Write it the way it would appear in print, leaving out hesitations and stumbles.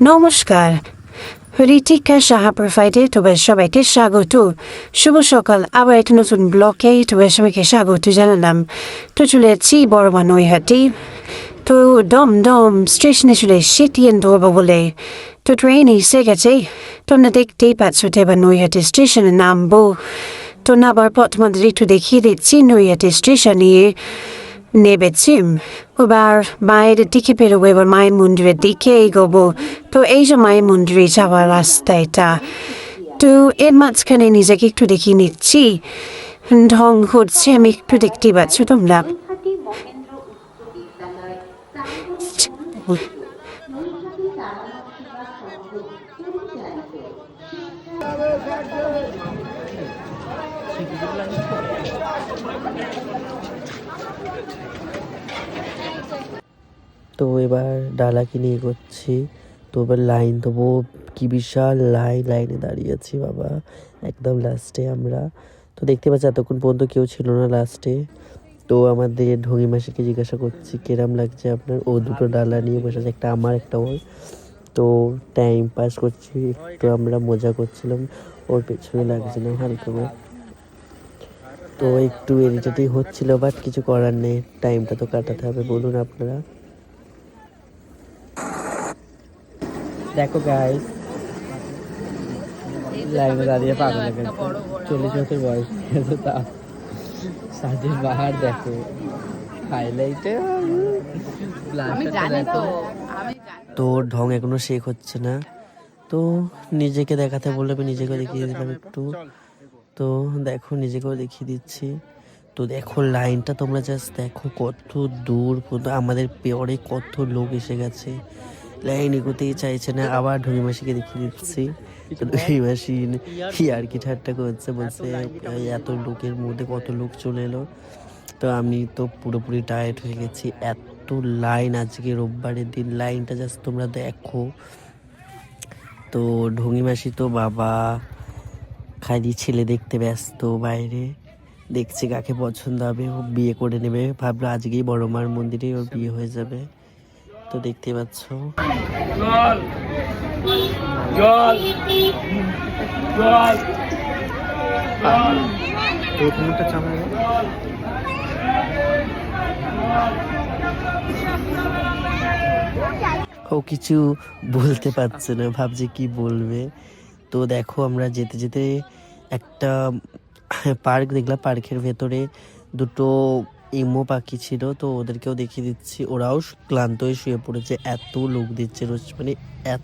নমস্কার, ঋতিকা সাহা প্রোফাইডে তোমার সবাইকে স্বাগত। শুভ সকাল, আবার একটা নতুন ব্লকে তোমার সবাইকে স্বাগত জানালাম। তো চলে যাচ্ছি বড়মা নৈহাটি। তো দমদম স্টেশনে চলে এসেছি ট্রেন ধরবো বলে। তো ট্রেন এসে গেছে, তোমরা দেখতেই পাচ্ছ তো এবার নৈহাটি স্টেশনে নামবো। তো নামার পর তোমাদের একটু দেখিয়ে দিচ্ছি নৈহাটি স্টেশনে নেবেছি। এবার মায়ের দিকে বেরোবো, এবার মায়ের মন্দিরের দিকে এগোবো। তো এই যে মায়ের মন্দিরে যাওয়ার রাস্তা এটা। তো এর মাঝখানে নিজেকে একটু দেখিয়ে নিচ্ছি। ঢং হচ্ছে, আমি একটু দেখতেই পাচ্ছ তোমরা। তো এবার ডালা কিনে এগোচ্ছি। তো এবার লাইন দেবো, কি বিশাল লাইনে দাঁড়িয়েছি বাবা, একদম লাস্টে আমরা। তো দেখতে পাচ্ছি এতক্ষণ পর্যন্ত কেউ ছিল না লাস্টে। তো আমাদের ঢঙি মাসিকে জিজ্ঞাসা করছি কিরম লাগছে আপনার, ও দুটো ডালা নিয়ে বসে আছে, একটা আমার একটা ওর। তো টাইম পাস করছি, একটু আমরা মজা করছিলাম, ওর পেছনে লাগছে না হালকা করে। তো একটু এরিটেটিং হচ্ছিল, বাট কিছু করার নেই, টাইমটা তো কাটাতে হবে, বলুন আপনারা। দেখো গাইস, লাইনে দাঁড়িয়ে পাগল হয়ে গেছে, 40 বছর বয়স হয়েছে, তা সাজের বাহার দেখো, হাইলাইটে তো ঢং এখনো শেখ হচ্ছে না। তো নিজেকে দেখাতে বললে আমি নিজেকে দেখিয়ে দিলাম একটু। তো দেখো নিজেকেও দেখিয়ে দিচ্ছি। তো দেখো লাইনটা তোমরা জাস্ট দেখো, কত দূর পর্যন্ত আমাদের পেয়ারে কত লোক এসে গেছে, লাইন এগোতেই চাইছে না। আবার ঢুঙি মাসিকে দেখিয়ে দিচ্ছি। তো ঢুঙি মাসি আর কি ঠাট্টা করছে, বলছে এত লোকের মধ্যে কত লোক চলে এলো। তো আমি তো পুরোপুরি টায়ার্ড হয়ে গেছি, এত লাইন আজকে রোববারের দিন, লাইনটা জাস্ট তোমরা দেখো। তো ঢুঙি মাসি তো বাবা খালি ছেলে দেখতে ব্যস্ত, বাইরে দেখছে কাকে পছন্দ হবে, ও বিয়ে করে নেবে, ভাবলো আজকেই বড় মার মন্দিরে ওর বিয়ে হয়ে যাবে। তো দেখতে পাচ্ছ ও কিছু বলতে পারছে না, ভাবছে কি বলবে। তো দেখো আমরা যেতে যেতে একটা পার্ক দেখলাম, পার্কের ভেতরে দুটো ইমো পাখি ছিল, তো ওদেরকেও দেখিয়ে দিচ্ছি। ওরাও ক্লান্ত হয়ে শুয়ে পড়েছে, এত লোক দিচ্ছে রোজ, মানে এত